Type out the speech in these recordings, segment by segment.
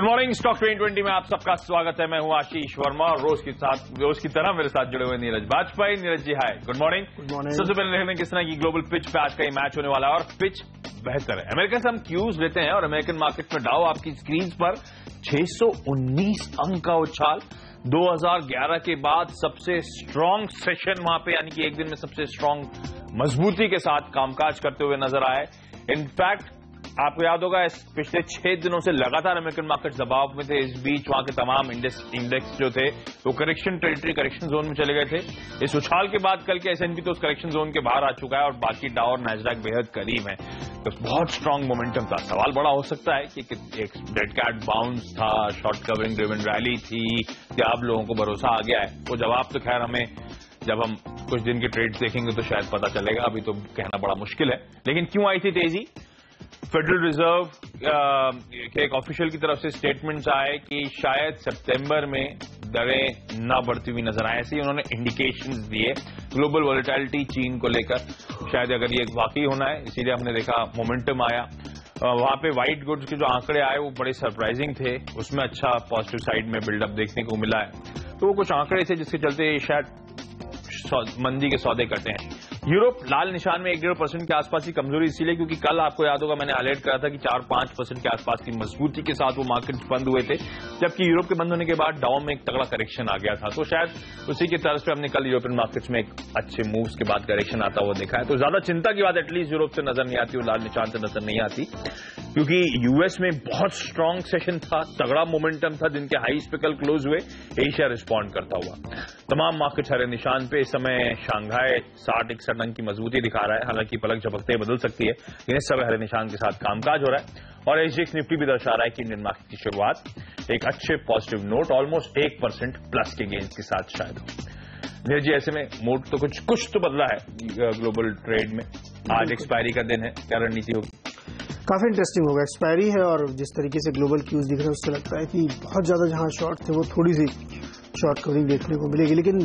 Good morning. Stock 2020 में आप सबका स्वागत है। मैं हूं आशीष वर्मा और रोज की तरह मेरे साथ जुड़े हुए नीरज बाजपेयी। नीरज जी हाय, गुड मॉर्निंग। Good morning. सबसे पहले देखते हैं किस तरह की ग्लोबल पिच पे आज का ये मैच होने वाला है और पिच बेहतर है। अमेरिका से हम क्यूज लेते हैं और अमेरिकन मार्केट में डाउ आपकी स्क्रीन पर 619 अंक का उछाल। 2011 के बाद सबसे स्ट्रांग सेशन वहां पे, यानी कि एक दिन में सबसे स्ट्रांग मजबूती के साथ कामकाज करते हुए नजर आए। इनफैक्ट आपको याद होगा पिछले 6 दिनों से लगातार अमेरिकन मार्केट दबाव में थे। इस बीच वहां के तमाम इंडेक्स जो थे वो करेक्शन टेरिटरी, करेक्शन जोन में चले गए थे। इस उछाल के बाद कल के एसएनपी तो उस करेक्शन जोन के बाहर आ चुका है और बाकी डाउ और नैस्डैक बेहद करीब है। तो बहुत स्ट्रांग मोमेंटम था। सवाल बड़ा हो सकता है कि एक डेड कैट बाउंस था, शॉर्ट कवरिंग ड्रिवन रैली थी, क्या आप लोगों को भरोसा आ गया है? वो जवाब तो खैर हमें जब हम कुछ दिन के ट्रेड्स देखेंगे तो शायद पता चलेगा, अभी तो कहना बड़ा मुश्किल है। लेकिन क्यों आई थी तेजी? फेडरल रिजर्व के एक ऑफिशियल की तरफ से स्टेटमेंट्स आए कि शायद सितंबर में दरें न बढ़ती हुई नजर आए। ऐसे ही उन्होंने इंडिकेशंस दिए। ग्लोबल वॉलेटिलिटी चीन को लेकर शायद अगर ये वाकई होना है, इसीलिए हमने देखा मोमेंटम आया। वहां पे व्हाइट गुड्स के जो आंकड़े आए वो बड़े सरप्राइजिंग थे, उसमें अच्छा पॉजिटिव साइड में बिल्डअप देखने को मिला है। तो वो कुछ आंकड़े थे जिसके चलते शायद मंदी के सौदे करते हैं। यूरोप लाल निशान में 1-1.5% के आसपास की कमजोरी इसीलिए क्योंकि कल आपको याद होगा मैंने हाईलाइट करा था कि 4-5% के आसपास की मजबूती के साथ वो मार्केट बंद हुए थे, जबकि यूरोप के बंद होने के बाद डाउन में एक तगड़ा करेक्शन आ गया था। तो शायद उसी की तर्ज पे हमने कल यूरोपियन मार्केट्स में एक अच्छे मूव्स के बाद करेक्शन आता हुआ देखा है। तो ज्यादा चिंता की बात एटलीस्ट यूरोप से नजर नहीं आती, वो लाल निशान से नजर नहीं आती, क्योंकि यूएस में बहुत स्ट्रांग सेशन था, तगड़ा मोमेंटम था, जिनके हाईस पे कल क्लोज हुए। एशिया रिस्पॉन्ड करता हुआ, तमाम मार्केट हरे निशान पे। इस समय शांघाई 60-61 अंक की मजबूती दिखा रहा है, हालांकि पलक झपकते बदल सकती है, लेकिन इस समय हरे निशान के साथ कामकाज हो रहा है। और एसजीएक्स निफ्टी भी दर्शा रहा है कि इंडियन मार्केट की शुरुआत एक अच्छे पॉजिटिव नोट ऑलमोस्ट 1% प्लस के गेंस के साथ शायद हो। नीरज जी, ऐसे में मोड तो कुछ तो बदला है ग्लोबल ट्रेड में। आज एक्सपायरी का दिन है, क्या रणनीति होगी? काफी इंटरेस्टिंग होगा। एक्सपायरी है और जिस तरीके से ग्लोबल क्यूज दिख रहे हैं उससे लगता है कि बहुत ज्यादा जहां शॉर्ट थे वो थोड़ी सी शॉर्ट कवरिंग देखने को मिलेगी। लेकिन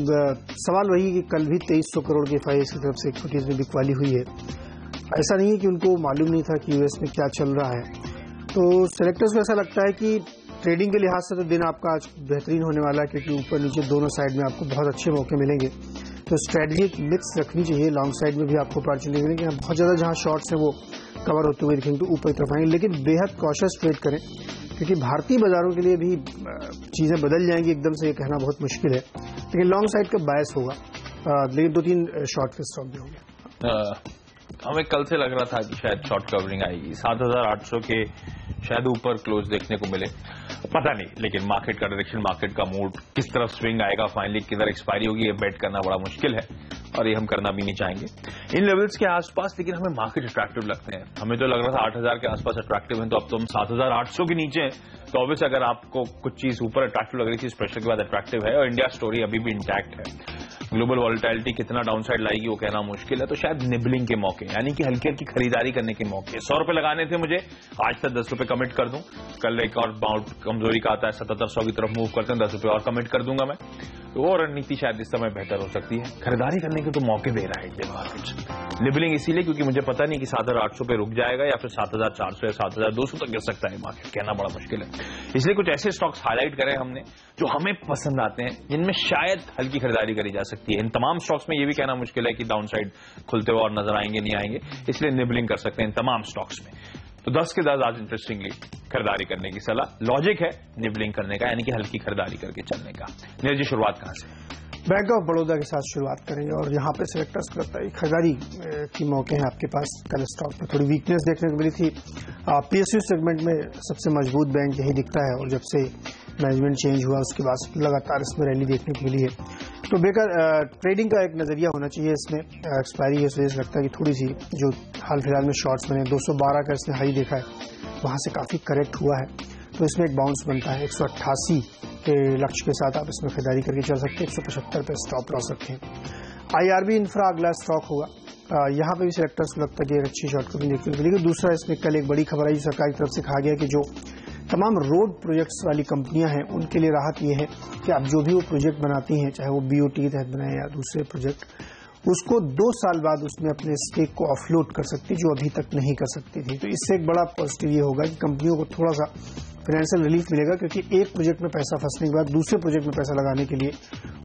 सवाल वही कि कल भी 2300 करोड़ की एफआईआई की तरफ से इक्विटीज में बिकवाली हुई है। ऐसा नहीं है कि उनको मालूम नहीं था कि यूएस में क्या चल रहा है। तो सेलेक्टर्स को ऐसा लगता है कि ट्रेडिंग के लिहाज से तो दिन आपका आज बेहतरीन होने वाला है, क्योंकि ऊपर नीचे दोनों साइड में आपको बहुत अच्छे मौके मिलेंगे। तो स्ट्रेटजी मिक्स रखनी चाहिए। लॉन्ग साइड में भी आपको अपॉर्चुनिटी मिलेगी, बहुत ज्यादा जहां शॉर्ट्स है वो कवर होते हुए दिखेंगे तो ऊपर की तरफ आएंगे। लेकिन बेहद कॉशियस ट्रेड करें, क्योंकि भारतीय बाजारों के लिए भी चीजें बदल जाएंगी एकदम से, ये कहना बहुत मुश्किल है। लेकिन लॉन्ग साइड का बायस होगा, लेकिन 2-3 शॉर्ट के स्टॉक भी होंगे। हमें कल से लग रहा था कि शायद शॉर्ट कवरिंग आएगी, 7800 के शायद ऊपर क्लोज देखने को मिले, पता नहीं। लेकिन मार्केट का डायरेक्शन, मार्केट का मूड किस तरफ स्विंग आएगा, फाइनली किधर एक्सपायरी होगी, ये बेट करना बड़ा मुश्किल है और ये हम करना भी नहीं चाहेंगे इन लेवल्स के आसपास। लेकिन हमें मार्केट अट्रैक्टिव लगते हैं। हमें तो लग रहा था 8000 के आसपास अट्रैक्टिव है, तो अब तो हम 7800 के नीचे हैं। तो ऑब्वियस अगर आपको कुछ चीज ऊपर अट्रैक्टिव लग रही थी, इस प्रेशर के बाद अट्रैक्टिव है और इंडिया स्टोरी अभी भी इंटैक्ट है। ग्लोबल वॉलेटिलिटी कितना डाउनसाइड लाएगी वो कहना मुश्किल है। तो शायद निबलिंग के मौके, यानी कि हल्की हल्की खरीदारी करने के मौके। 100 रुपए लगाने थे मुझे, आज तक 10 रुपए कमिट कर दूं। कल एक और बाउंड कमजोरी का आता है, 7700 की तरफ मूव करते हैं, 10 रुपए और कमिट कर दूंगा मैं। तो वो रणनीति शायद इस समय बेहतर हो सकती है। खरीदारी करने के तो मौके दे रहा है इंडियन मार्केट। निबलिंग इसीलिए क्योंकि मुझे पता नहीं कि 7800 पे रुक जाएगा या फिर 7400 या 7200 तक गिर सकता है मार्केट, कहना बड़ा मुश्किल है। इसलिए कुछ ऐसे स्टॉक्स हाईलाइट करें हमने जो हमें पसंद आते हैं, जिनमें शायद हल्की खरीदारी करी जा सकती है। इन तमाम स्टॉक्स में ये भी कहना मुश्किल है कि डाउन साइड खुलते हुए और नजर आएंगे नहीं आएंगे, इसलिए निबलिंग कर सकते हैं इन तमाम स्टॉक्स में। तो 10 के 10 आज इंटरेस्टिंगली खरीदारी करने की सलाह। लॉजिक है निबलिंग करने का, यानी कि हल्की खरीदारी करके चलने का। नीरज जी, शुरुआत कहां से? बैंक ऑफ बड़ौदा के साथ शुरुआत करेंगे और यहाँ पे सेलेक्टर्स को लगता है खरीदारी की मौके हैं आपके पास। कल स्टॉक में थोड़ी वीकनेस देखने को मिली थी। पीएसयू सेगमेंट में सबसे मजबूत बैंक यही दिखता है और जब से मैनेजमेंट चेंज हुआ उसके बाद लगातार इसमें रैली देखने को मिली है। तो बेकार ट्रेडिंग का एक नजरिया होना चाहिए इसमें। एक्सपायरी इस वजह से लगता है कि थोड़ी सी जो हाल फिलहाल में शॉर्ट्स बने 212 का इसने हाई देखा है, वहां से काफी करेक्ट हुआ है, तो इसमें एक बाउंस बनता है। 188 के लक्ष्य के साथ आप इसमें खरीदारी करके चल सकते हैं। 175 पे स्टॉप लॉस रखें। आईआरबी इंफ्रा अगला स्टॉक होगा। यहाँ पे भी सेलेक्टर्स को लगता है कि एक अच्छी शॉर्ट कवरिंग देखने को मिलेगी। दूसरा, इसमें कल एक बड़ी खबर आई, सरकार की तरफ से कहा गया कि जो तमाम रोड प्रोजेक्ट्स वाली कंपनियां हैं उनके लिए राहत ये है कि अब जो भी वो प्रोजेक्ट बनाती हैं, चाहे वो बीओटी के तहत बनाए या दूसरे प्रोजेक्ट, उसको 2 साल बाद उसमें अपने स्टेक को ऑफलोड कर सकती, जो अभी तक नहीं कर सकती थी। तो इससे एक बड़ा पॉजिटिव ये होगा कि कंपनियों को थोड़ा सा फाइनेंशियल रिलीफ मिलेगा, क्योंकि एक प्रोजेक्ट में पैसा फंसने के बाद दूसरे प्रोजेक्ट में पैसा लगाने के लिए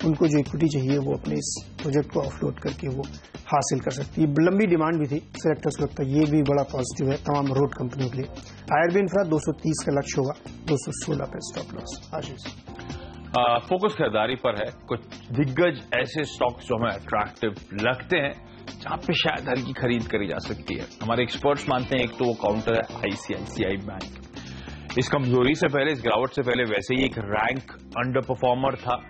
उनको जो इक्विटी चाहिए वो अपने इस प्रोजेक्ट को ऑफलोड करके वो हासिल कर सकती है। लंबी डिमांड भी थी, सेलेक्टर्स को लगता है ये भी बड़ा पॉजिटिव है तमाम रोड कंपनियों के लिए। IRB इंफ्रा 230 का लक्ष्य होगा, 216 पे स्टॉप लॉस। आशीष, फोकस खरीदारी पर है। कुछ दिग्गज ऐसे स्टॉक्स जो हमें अट्रैक्टिव लगते हैं जहां पे शायद हल्की खरीद करी जा सकती है। हमारे एक्सपर्ट्स मानते हैं एक तो वो काउंटर है ICICI बैंक। इस कमजोरी से पहले, इस गिरावट से पहले वैसे ही एक रैंक अंडर परफॉर्मर था,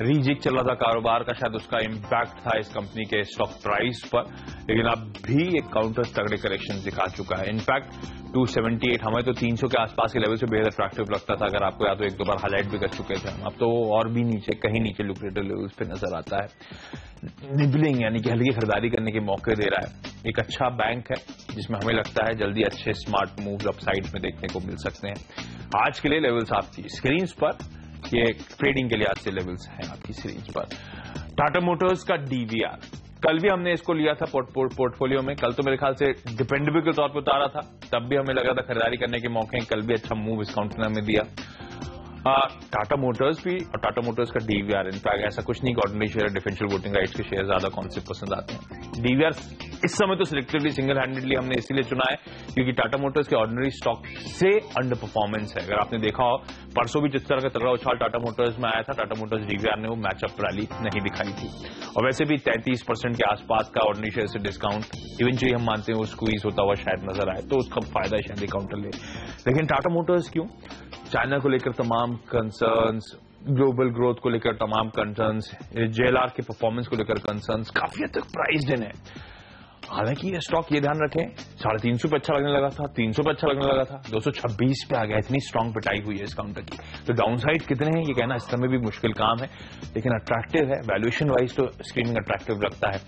रीजिक चल रहा था कारोबार का, शायद उसका इम्पैक्ट था इस कंपनी के स्टॉक प्राइस पर, लेकिन अब भी एक काउंटर तगड़े करेक्शन दिखा चुका है। इनफैक्ट 278 हमें तो 300 के आसपास के लेवल से बेहद अट्रैक्टिव लगता था, अगर आपको याद हो, एक दो बार हाईलाइट भी कर चुके थे हम। अब तो और भी नीचे, कहीं नीचे लुक्रेटिव लेवल्स पे नजर आता है। निबलिंग यानी कि हल्की खरीदारी करने के मौके दे रहा है। एक अच्छा बैंक है जिसमें हमें लगता है जल्दी अच्छे स्मार्ट मूव्स अपसाइड में देखने को मिल सकते हैं। आज के लिए लेवल्स आपकी स्क्रीन पर, ये ट्रेडिंग के लिहाज से लेवल्स हैं आपकी स्क्रीन पर। टाटा मोटर्स का DVR, कल भी हमने इसको लिया था पोर्टफोलियो में। कल तो मेरे ख्याल से डिपेंडेबल के तौर पर उतारा था, तब भी हमें लगा था खरीदारी करने के मौके हैं। कल भी अच्छा मूव इस काउंटर ने हमें दिया। टाटा मोटर्स भी और टाटा मोटर्स का DVR, इनफैक्ट ऐसा कुछ नहीं कि ordinary share, differential voting rights के शेयर ज्यादा कौन से पसंद आते हैं। DVR इस समय तो सिलेक्टिवली सिंगल हैंडेडली हमने इसीलिए चुना है क्योंकि टाटा मोटर्स के ऑर्डिनरी स्टॉक से अंडर परफॉर्मेंस है। अगर आपने देखा हो, परसों भी जिस तरह का तगड़ा उछाल टाटा मोटर्स में आया था, टाटा मोटर्स DVR ने वो मैचअप रैली नहीं दिखाई थी। और वैसे भी 33% के आसपास का ऑर्डिनरी शेयर से डिस्काउंट इवेंचुअली हम मानते हैं वो स्क्वीज होता हुआ शायद नजर आए, तो उसका फायदा शायद काउंटर ले। लेकिन टाटा मोटर्स क्यों? चाइना को लेकर तमाम कंसर्न्स, ग्लोबल ग्रोथ को लेकर तमाम कंसर्न्स, JLR के परफॉर्मेंस को लेकर कंसर्न्स, काफी हद तक प्राइस्ड इन है। हालांकि ये स्टॉक, ये ध्यान रखें, 350 पे अच्छा लगने लगा था, 300 पे अच्छा लगने लगा था, 226 पे आ गया। इतनी स्ट्रांग पिटाई हुई है इस काउंटर की। तो डाउनसाइड कितने हैं ये कहना इस समय भी मुश्किल काम है, लेकिन अट्रैक्टिव है। वैल्यूएशन वाइज तो स्क्रीनिंग अट्रैक्टिव लगता है,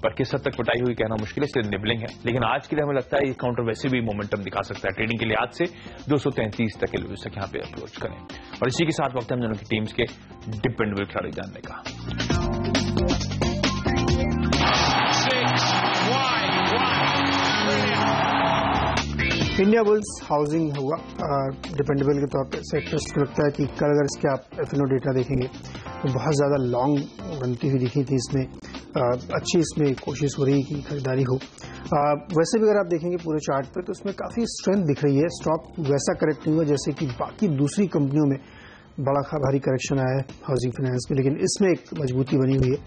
पर किस हद तक पिटाई हुई कहना मुश्किल है, इसलिए निबलिंग है। लेकिन आज के लिए हमें लगता है ये काउंटर वैसे भी मोमेंटम दिखा सकता है। ट्रेडिंग के लिहाज से 233 तक के लेवल तक यहाँ पे अप्रोच करें। और इसी के साथ वक्त हम दोनों की टीम्स के डिपेंडेबल खिलाड़ी जानने का। इंडिया बुल्स हाउसिंग हुआ डिपेंडेबल के तौर पे। सेक्टर्स को लगता है कि कल अगर इसके आप FNO डेटा देखेंगे तो बहुत ज़्यादा लॉन्ग बनती हुई दिखी थी इसमें। अच्छी इसमें कोशिश हो रही कि खरीदारी हो। वैसे भी अगर आप देखेंगे पूरे चार्ट पे तो इसमें काफ़ी स्ट्रेंथ दिख रही है। स्टॉक वैसा करेक्ट नहीं हुआ जैसे कि बाकी दूसरी कंपनियों में बड़ा भारी करेक्शन आया है हाउसिंग फाइनेंस में, लेकिन इसमें एक मजबूती बनी हुई है।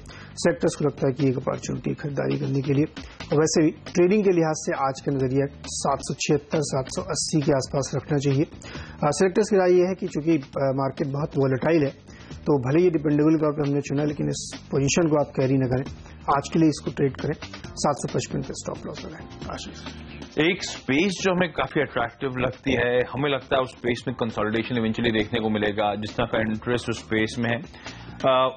सेक्टर्स को लगता है कि एक अपॉर्चुनिटी खरीदारी करने के लिए। और वैसे भी ट्रेडिंग के लिहाज से आज का नजरिया 776 780 के आसपास रखना चाहिए। सेलेक्टर्स की राय यह है कि चूंकि मार्केट बहुत वॉलेटाइल है तो भले ही डिपेंडेबल के तौर पर हमने चुना, लेकिन इस पोजीशन को आप कैरी न करें। आज के लिए इसको ट्रेड करें, 755 पे स्टॉप लॉस लगाएं। आशीष, एक स्पेस जो हमें काफी अट्रैक्टिव लगती है, हमें लगता है उस स्पेस में कंसोलिडेशन इवेंचुअली देखने को मिलेगा। जिस तरह का इंटरेस्ट उस स्पेस में है,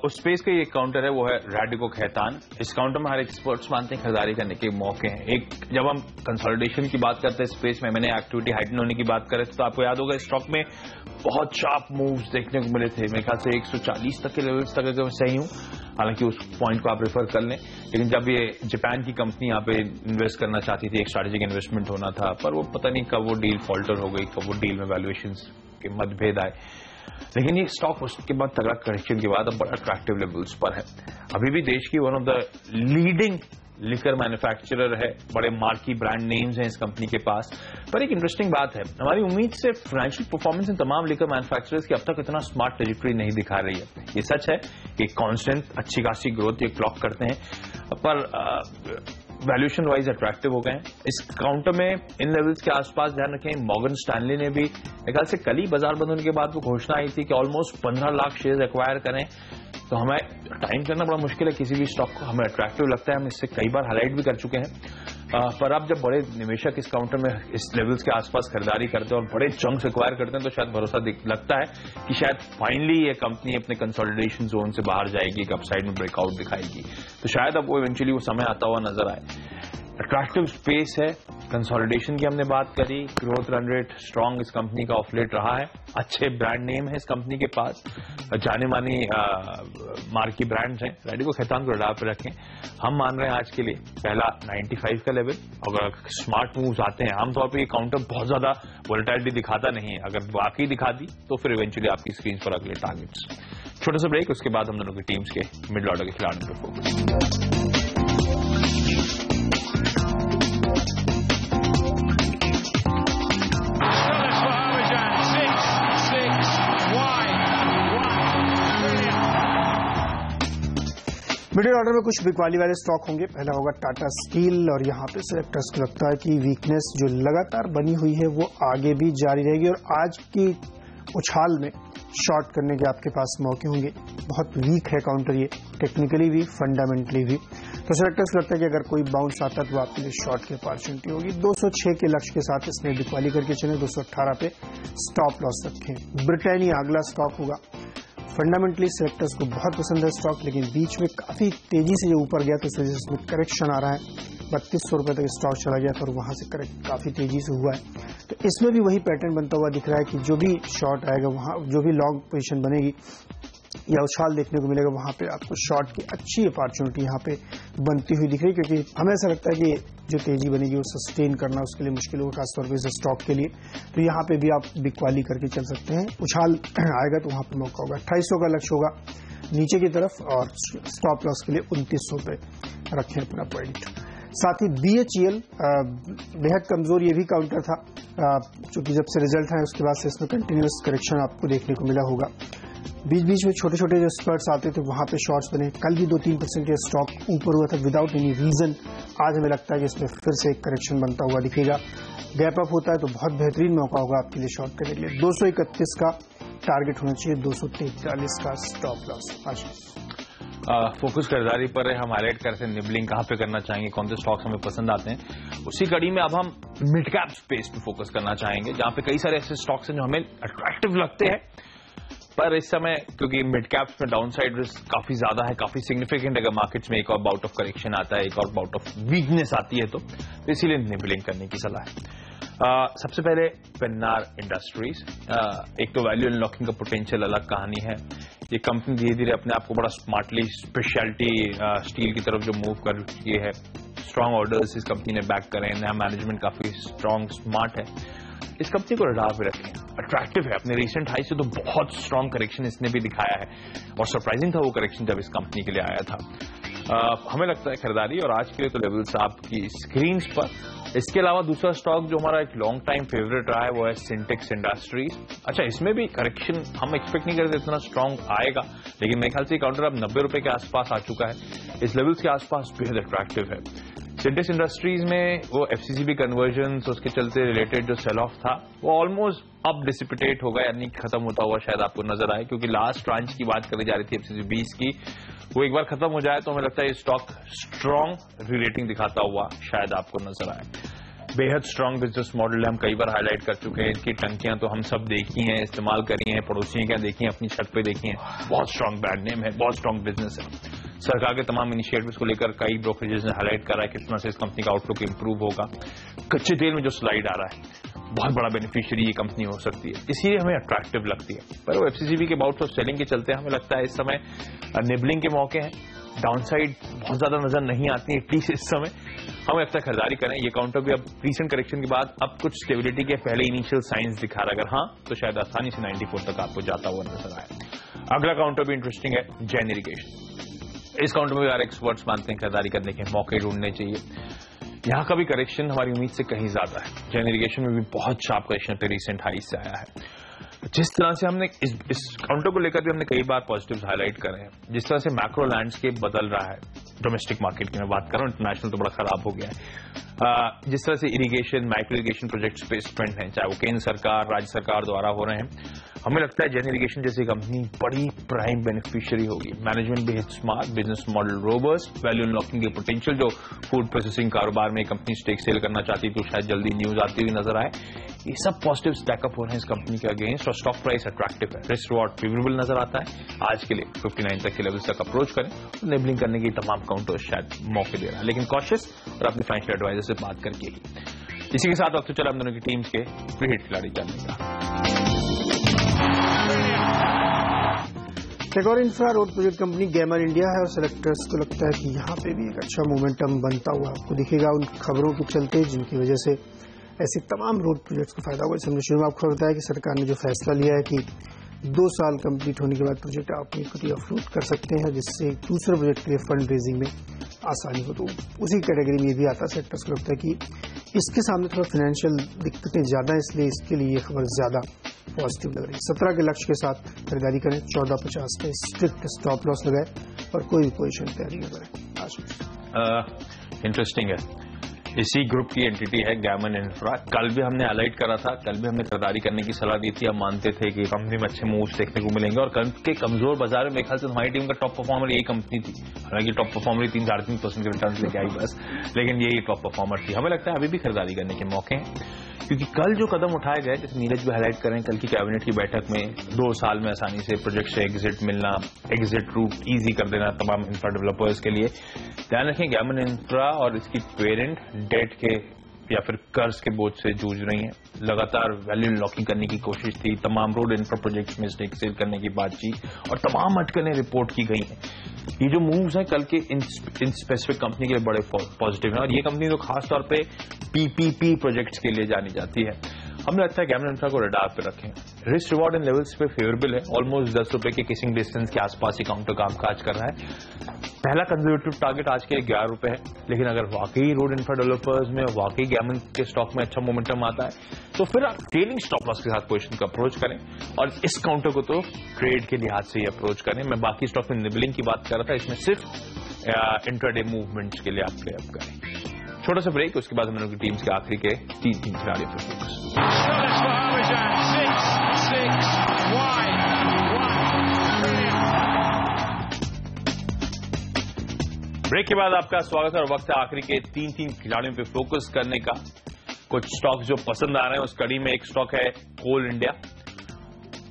उस स्पेस का ये काउंटर है वो है रैडिको खैतान। इस काउंटर में हर एक्सपर्ट्स मानते हैं खरीदारी करने के मौके हैं। एक जब हम कंसोलिडेशन की बात करते हैं स्पेस में, मैंने एक्टिविटी हाइटन होने की बात करें तो आपको याद होगा स्टॉक में बहुत शार्प मूव्स देखने को मिले थे। मेरे ख्याल से 140 तक के लेवल्स तक अगर मैं सही हूं, हालांकि उस पॉइंट को आप रेफर कर लें। लेकिन जब ये जापान की कंपनी यहाँ पे इन्वेस्ट करना चाहती थी, एक स्ट्रैटेजिक इन्वेस्टमेंट होना था, पर वो पता नहीं कब वो डील फॉल्टर हो गई, कब वो डील में वैल्यूएशंस के मतभेद आए। लेकिन ये स्टॉक उसके बाद तगड़ा करेक्शन के बाद अब बड़ा अट्रैक्टिव लेवल्स पर है। अभी भी देश की one of the leading liquor manufacturer है, बड़े मार्की ब्रांड नेम्स हैं इस कंपनी के पास। पर एक इंटरेस्टिंग बात है, हमारी उम्मीद से फाइनेंशियल परफॉर्मेंस इन तमाम लिकर मैन्युफैक्चरर्स की अब तक इतना स्मार्ट ट्रेजेक्टरी नहीं दिखा रही है। ये सच है कि कांस्टेंट अच्छी खासी ग्रोथ ये क्लॉक करते हैं, पर वैल्यूएशन वाइज अट्रैक्टिव हो गए हैं। इस काउंटर में इन लेवल्स के आसपास ध्यान रखें, मॉर्गन स्टैनली ने भी मेरे ख्याल से कल ही बाजार बंद होने के बाद वो घोषणा आई थी कि ऑलमोस्ट 15 लाख शेयर एक्वायर करें। तो हमें टाइम करना बड़ा मुश्किल है किसी भी स्टॉक को, हमें अट्रैक्टिव लगता है, हम इससे कई बार हाईलाइट भी कर चुके हैं। पर अब जब बड़े निवेशक इस काउंटर में इस लेवल्स के आसपास खरीदारी करते हैं और बड़े चंक्स एक्वायर करते हैं, तो शायद भरोसा लगता है कि शायद फाइनली ये कंपनी अपने कंसोलिडेशन जोन से बाहर जाएगी, एक अपसाइड में ब्रेकआउट दिखाएगी। तो शायद अब वो इवेंचुअली वो समय आता हुआ नजर आए। अट्रैक्टिव स्पेस है, कंसोलिडेशन की हमने बात करी, ग्रोथ रन रेट स्ट्रांग इस कंपनी का ऑफ लेट रहा है, अच्छे ब्रांड नेम है इस कंपनी के पास, जाने मानी मार्की ब्रांड्स हैं, रैडिको खैतान को रडार पर रखें। हम मान रहे हैं आज के लिए पहला 95 का लेवल, अगर स्मार्ट मूव्स आते हैं, आमतौर पर ये काउंटर बहुत ज्यादा वोलेटिलिटी दिखाता नहीं है, अगर वाकई दिखा दी तो फिर इवेंचुअली आपकी स्क्रीन पर अगले टारगेट्स। छोटा सा ब्रेक, उसके बाद हम दोनों की टीम्स के मिडिल ऑर्डर के खिलाड़ियों पर फोकस। मिडिल ऑर्डर में कुछ बिकवाली वाले स्टॉक होंगे। पहला होगा टाटा स्टील और यहाँ पे सेलेक्टर्स को लगता है कि वीकनेस जो लगातार बनी हुई है वो आगे भी जारी रहेगी और आज की उछाल में शॉर्ट करने के आपके पास मौके होंगे। बहुत वीक है काउंटर ये, टेक्निकली भी फंडामेंटली भी। तो सेलेक्टर्स को लगता है कि अगर कोई बाउंस आता है तो आपके लिए शॉर्ट की अपॉर्चुनिटी होगी। 206 के लक्ष्य के साथ इसमें बिकवाली करके चले, 218 पे स्टॉप लॉस रखें। ब्रिटानिया अगला स्टॉक होगा। फंडामेंटली सेक्टर्स को बहुत पसंद है स्टॉक, लेकिन बीच में काफी तेजी से जो ऊपर गया तो इस वजह से इसमें करेक्शन आ रहा है। 3200 रुपए तक स्टॉक चला गया था और वहां से करेक्ट काफी तेजी से हुआ है। तो इसमें भी वही पैटर्न बनता हुआ दिख रहा है कि जो भी शॉर्ट आएगा वहां, जो भी लॉन्ग पोजीशन बनेगी या उछाल देखने को मिलेगा, वहां पे आपको शॉर्ट की अच्छी अपॉर्चुनिटी यहां पे बनती हुई दिख रही है, क्योंकि हमें ऐसा लगता है कि जो तेजी बनेगी वो सस्टेन करना उसके लिए मुश्किल होगा, खासतौर पर इस स्टॉक के लिए। तो यहाँ पे भी आप बिकवाली करके चल सकते हैं। उछाल आएगा तो वहां पे मौका होगा। 2800 का लक्ष्य होगा नीचे की तरफ और स्टॉप लॉस के लिए 2900 पे रखें अपना पॉइंट। साथ ही BHEL बेहद कमजोर ये भी काउंटर था, क्योंकि जब से रिजल्ट आए उसके बाद से इसमें कंटिन्यूअस करेक्शन आपको देखने को मिला होगा। बीच बीच में छोटे छोटे जो स्पर्ट्स आते थे वहां पे शॉर्ट्स बने। कल भी 2-3% के स्टॉक ऊपर हुआ था विदाउट एनी रीजन। आज हमें लगता है कि इसमें फिर से एक करेक्शन बनता हुआ दिखेगा। गैप अप होता है तो बहुत बेहतरीन मौका होगा आपके लिए शॉर्ट करने के लिए। 231 का टारगेट होना चाहिए, 243 का स्टॉप लॉस। फोकस खरीदारी पर है, हम हाईलाइट करते हैं निबलिंग कहां पे करना चाहेंगे, कौन से स्टॉक्स हमें पसंद आते हैं। उसी कड़ी में अब हम मिड कैप स्पेस पे फोकस करना चाहेंगे, जहां पे कई सारे ऐसे स्टॉक्स हैं जो हमें अट्रैक्टिव लगते हैं, पर इस समय क्योंकि मिड कैप्स में डाउन साइड रिस्क काफी ज्यादा है, काफी सिग्निफिकेंट। अगर मार्केट्स में एक और बाउट ऑफ करेक्शन आता है, एक और बाउट ऑफ वीकनेस आती है तो इसीलिए निबलिंग करने की सलाह है। सबसे पहले पेन्नार इंडस्ट्रीज। एक तो वैल्यू अनलॉकिंग का पोटेंशियल अलग कहानी है। ये कंपनी धीरे धीरे अपने आप को बड़ा स्मार्टली स्पेशलिटी स्टील की तरफ जो मूव कर रही है। स्ट्रांग ऑर्डर्स इस कंपनी ने बैक करे, नया मैनेजमेंट काफी स्ट्रांग स्मार्ट है। इस कंपनी को रडार पे रखें, अट्रैक्टिव है। अपने रिसेंट हाई से तो बहुत स्ट्रांग करेक्शन इसने भी दिखाया है और सरप्राइजिंग था वो करेक्शन जब इस कंपनी के लिए आया था। हमें लगता है खरीदारी, और आज के लिए तो लेवल्स आपकी स्क्रीन पर। इसके अलावा दूसरा स्टॉक जो हमारा एक लॉन्ग टाइम फेवरेट रहा है वो है सिंटेक्स इंडस्ट्रीज। अच्छा, इसमें भी करेक्शन हम एक्सपेक्ट नहीं करते इतना स्ट्रांग आएगा, लेकिन मेरे ख्याल से काउंटर अब 90 रुपए के आसपास आ चुका है। इस लेवल्स के आसपास बेहद अट्रैक्टिव है। सिंटेक्स इंडस्ट्रीज में वो FCCB कन्वर्जन, उसके चलते रिलेटेड जो सेल ऑफ था वो ऑलमोस्ट अब डिसिपिटेट होगा, यानी खत्म होता हुआ शायद आपको नजर आए, क्योंकि लास्ट ट्रांच की बात करी जा रही थी FCCB 20 की, वो एक बार खत्म हो जाए तो हमें लगता है ये स्टॉक स्ट्रांग रीरेटिंग दिखाता हुआ शायद आपको नजर आए। बेहद स्ट्रांग बिजनेस मॉडल है, हम कई बार हाईलाइट कर चुके हैं। इसकी टंकियां तो हम सब देखी हैं, इस्तेमाल करी हैं, पड़ोसियों क्या देखी हैं, अपनी छत पे देखी हैं। बहुत स्ट्रांग ब्रांड नेम है, बहुत स्ट्रांग बिजनेस है। सरकार के तमाम इनिशिएटिव्स को लेकर कई ब्रोकरेजेस ने हाईलाइट करा है किस तरह से इस कंपनी का आउटलुक इंप्रूव होगा। कच्चे तेल में जो स्लाइड आ रहा है, बहुत बड़ा बेनिफिशियरी ये कंपनी हो सकती है, इसीलिए हमें अट्रैक्टिव लगती है। पर वो FCCB के बाउट्स ऑफ सेलिंग के चलते हमें लगता है इस समय निबलिंग के मौके हैं। डाउनसाइड बहुत ज्यादा नजर नहीं आती, एटलीस्ट इस समय हमें लगता है खरीदारी करें। ये काउंटर भी अब रीसेंट करेक्शन के बाद अब कुछ स्टेबिलिटी के पहले इनिशियल साइंस दिखा रहा है। अगर हाँ तो शायद आसानी से 94 तक आपको जाता हुआ नजर आए। अगला काउंटर भी इंटरेस्टिंग है, जैन इरिगेशन। इस काउंटर में भी यार एक्सपर्ट्स मानते हैं खरीदारी करने के मौके ढूंढने चाहिए। यहाँ का भी करेक्शन हमारी उम्मीद से कहीं ज्यादा है। जैन इरिगेशन में भी बहुत शार्प करेक्शन पे रिसेंट हाई से आया है। जिस तरह से हमने इस काउंटर को लेकर भी हमने कई बार पॉजिटिव्स हाईलाइट करे हैं, जिस तरह से मैक्रो लैंडस्केप बदल रहा है, डोमेस्टिक मार्केट की मैं बात कर रहा हूं, इंटरनेशनल तो बड़ा खराब हो गया है। जिस तरह से इरिगेशन, माइक्रो इरिगेशन प्रोजेक्ट्स पे स्पेंड है, चाहे वो केंद्र सरकार, राज्य सरकार द्वारा हो रहे हैं, हमें लगता है जैन इरिगेशन जैसी कंपनी बड़ी प्राइम बेनिफिशियरी होगी। मैनेजमेंट भी smart, business model robust, value unlocking के पोटेंशियल, जो फूड प्रोसेसिंग कारोबार में कंपनी स्टेक सेल करना चाहती तो शायद जल्दी न्यूज आती हुई नजर आए। ये सब पॉजिटिव स्टैकअप हो रहे हैं इस कंपनी के अगेंस्ट और स्टॉक प्राइस अट्रैक्टिव है, रिस्क रिवॉर्ड फेवरेबल नजर आता है। आज के लिए 59 तक के लेवल्स तक अप्रोच करें, निबलिंग करने की तमाम काउंटर्स शायद मौके दे रहा है, लेकिन कॉशियस और अपने फाइनेंशियल एडवाइजर से बात करके ही। इसी के साथ वक्त तो चला हम दोनों की टीम्स के प्री-हिट खिलाड़ी जानने का। Tagore infra road project company gamer India है और सेलेक्टर्स को लगता है कि यहाँ पे भी एक अच्छा मोमेंटम बनता हुआ आपको दिखेगा उन खबरों के चलते, जिनकी वजह से ऐसे तमाम रोड प्रोजेक्ट्स को फायदा होगा। जैसे हमने शुरू में आपको बताया कि सरकार ने जो फैसला लिया है कि 2 साल कंप्लीट होने के बाद प्रोजेक्ट अपनी इक्विटी अपलोड कर सकते हैं, जिससे दूसरे प्रोजेक्ट के लिए फंड रेजिंग में आसानी हो। तो उसी कैटेगरी में ये भी आता है। सेक्टर्स को लगता है कि इसके सामने थोड़ा फाइनेंशियल दिक्कतें ज्यादा, इसलिए इसके लिए ये खबर ज्यादा पॉजिटिव लग रही है। 17 के लक्ष्य के साथ खरीदारी करें, 14.50 पे स्ट्रिक्ट स्टॉप लॉस लगाए और कोई भी पोजीशन तैयारी न करें। आशीष, इंटरेस्टिंग है, इसी ग्रुप की एंटिटी है गैमन इंफ्रा। कल भी हमने हाईलाइट करा था, कल भी हमने खरीदारी करने की सलाह दी थी। हम मानते थे कि कंपनी में अच्छे मूव्स देखने को मिलेंगे और कल के कमजोर बाजार में मेरे ख्याल से हमारी टीम का टॉप परफॉर्मर यही कंपनी थी। हालांकि टॉप परफॉर्मर 3-3.5% के रिटर्न लेके आई बस, लेकिन यही टॉप परफॉर्मर थी। हमें लगता है अभी भी खरीदारी करने के मौके हैं, क्योंकि कल जो कदम उठाए गए, जैसे नीरज भी हाईलाइट करें, कल की कैबिनेट की बैठक में 2 साल में आसानी से प्रोजेक्ट से एग्जिट मिलना, एग्जिट रूट ईजी कर देना तमाम इंफ्रा डेवलपर्स के लिए। ध्यान रखें, गैमन इंफ्रा और इसकी पेरेंट डेट के या फिर कर्ज के बोझ से जूझ रही है। लगातार वैल्यू लॉकिंग करने की कोशिश थी, तमाम रोड इंफ्रा प्रोजेक्ट्स में स्टेक सेल करने की बातचीत और तमाम अटकलें रिपोर्ट की गई हैं। ये जो मूव्स हैं कल के इन स्पेसिफिक कंपनी के लिए बड़े पॉजिटिव हैं और ये कंपनी तो खासतौर पे पीपीपी प्रोजेक्ट्स के लिए जानी जाती है। हमें लगता है गैमन इंफ्रा को रडार पे रखें। रिस्क रिवॉर्ड इन लेवल्स पे फेवरेबल है, ऑलमोस्ट 10 रुपए के किसिंग डिस्टेंस के आसपास ही काउंटर कामकाज कर रहा है। पहला कंजर्वेटिव टारगेट आज के 11 रुपए है, लेकिन अगर वाकई रोड इंफ्रा डेवलपर्स में वाकई गैमन के स्टॉक में अच्छा मोमेंटम आता है तो फिर आप ट्रेडिंग स्टॉप लॉस के साथ पोजीशन का अप्रोच करें और इस काउंटर को तो ट्रेड के लिहाज से ही अप्रोच करें। मैं बाकी स्टॉक में निबलिंग की बात कर रहा था, इसमें सिर्फ इंट्राडे मूवमेंट्स के लिए आप प्ले अप करें। छोटा सा ब्रेक, उसके बाद हम लोगों की टीम्स के आखिरी के 3 खिलाड़ियों पर फोकस। ब्रेक के बाद आपका स्वागत है और वक्त है आखिरी के 3 खिलाड़ियों पे फोकस करने का। कुछ स्टॉक्स जो पसंद आ रहे हैं उस कड़ी में एक स्टॉक है कोल इंडिया।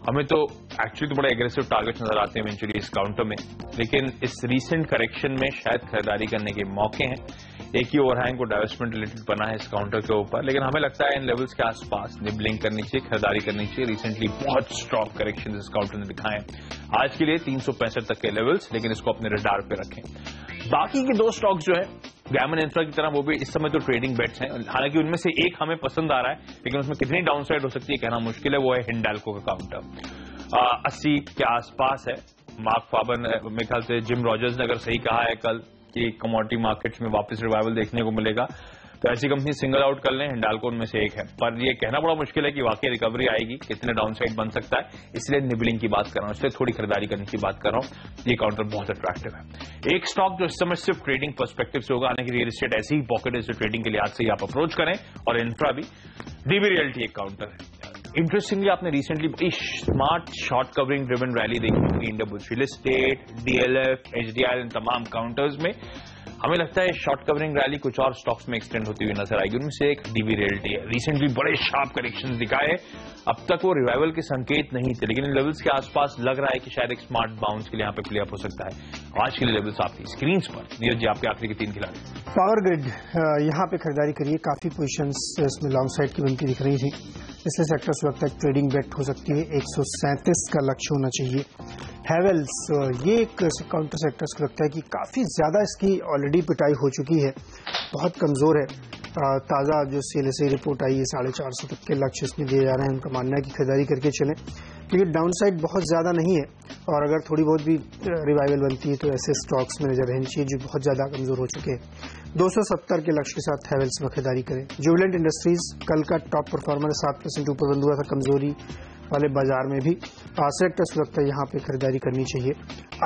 हमें तो एक्चुअली तो बड़े एग्रेसिव टारगेट्स नजर आते हैं इवेंचुअली इस काउंटर में, लेकिन इस रीसेंट करेक्शन में शायद खरीदारी करने के मौके हैं। एक ही ओवरहैंग को डाइवेस्टमेंट रिलेटेड बना है इस काउंटर के ऊपर, लेकिन हमें लगता है इन लेवल्स के आसपास निबलिंग करनी चाहिए, खरीदारी करनी चाहिए। रिसेंटली बहुत स्ट्रॉन्ग करेक्शन इस काउंटर ने दिखाए हैं। आज के लिए 365 तक के लेवल्स, लेकिन इसको अपने रडार पे रखें। बाकी के 2 स्टॉक्स जो है गैमन इंफ्रा की तरह, वो भी इस समय तो ट्रेडिंग बेट्स हैं। हालांकि उनमें से एक हमें पसंद आ रहा है, लेकिन उसमें कितनी डाउनसाइड हो सकती है कहना मुश्किल है। वो है हिंडाल्को का काउंटर 80 के आसपास है। मार्क फाबन, मेरे ख्याल से जिम रॉजर्स ने अगर सही कहा है कल कि कमोडिटी मार्केट्स में वापस रिवाइवल देखने को मिलेगा, तो ऐसी कंपनी सिंगल आउट कर लें, हिंडाल्को उनमें से एक है। पर ये कहना बड़ा मुश्किल है कि वाकई रिकवरी आएगी, कितने डाउनसाइड बन सकता है, इसलिए निबलिंग की बात कर रहा हूं, इसलिए थोड़ी खरीदारी करने की बात कर रहा हूं। ये काउंटर बहुत अट्रैक्टिव है। एक स्टॉक जो इस समय सिर्फ ट्रेडिंग पर्सपेक्टिव से होगा, यानी कि रियल एस्टेट ऐसी ही पॉकेट है जो ट्रेडिंग के लिहाज से आप अप्रोच करें, और इंफ्रा भी। डीबी रियल्टी एक काउंटर है। इंटरेस्टिंगली आपने रिसेंटली बड़ी smart short covering driven rally देखी होगी India real estate, DLF, HDI, इन तमाम काउंटर्स में। हमें लगता है शॉर्ट कवरिंग रैली कुछ और स्टॉक्स में एक्सटेंड होती हुई नजर आएगी। उनमें से एक डीबी रियल्टी है। रिसेंटली बड़े शार्प करेक्शंस दिखाए, अब तक वो रिवाइवल के संकेत नहीं थे, लेकिन इन लेवल्स के आसपास लग रहा है कि शायद एक स्मार्ट बाउंस के लिए यहाँ पे प्ले अप हो सकता है। आज के लिए लेवल्स आपकी स्क्रीन पर। नीरज जी, आपके आखिरी के 3 खिलाड़ी। पावर ग्रिड, यहाँ पे खरीदारी करिए, काफी पोजीशंस इसमें लॉन्ग साइड की बनती दिख रही थी, इसलिए सेक्टर से लगता है ट्रेडिंग बेट हो सकती है। 137 का लक्ष्य होना चाहिए। हैवेल्स, ये एक काउंटर सेक्टर्स को लगता है कि काफी ज्यादा इसकी ऑलरेडी पिटाई हो चुकी है, बहुत कमजोर है। ताजा जो सीएलएसए रिपोर्ट आई है 450 तक के लक्ष्य इसमें दिए जा रहे हैं। उनका मानना है कि खरीदारी करके चलें, क्योंकि डाउनसाइड बहुत ज्यादा नहीं है, और अगर थोड़ी बहुत भी रिवाइवल बनती है तो ऐसे स्टॉक्स में नजर रहनी चाहिए जो बहुत ज्यादा कमजोर हो चुके हैं। 270 के लक्ष्य के साथ हैवेल्स में खरीदारी करें। जुबिलेंट इंडस्ट्रीज कल का टॉप परफॉर्मर 7% ऊपर बंद हुआ था कमजोरी वाले बाजार में भी। सेक्टर्स लगता है यहाँ पे खरीदारी करनी चाहिए।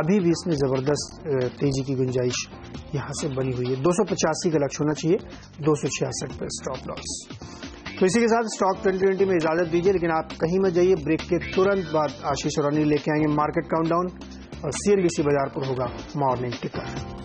अभी भी इसमें जबरदस्त तेजी की गुंजाइश यहाँ से बनी हुई है। 285 का लक्ष्य होना चाहिए, 266 पर स्टॉप लॉस। तो इसी के साथ स्टॉक 2020 में इजाजत दीजिए, लेकिन आप कहीं मत जाइए। ब्रेक के तुरंत बाद आशीष और अनिल लेके आएंगे मार्केट काउंटडाउन, और सीएनबीसी बाजार पर होगा मॉर्निंग टिकर।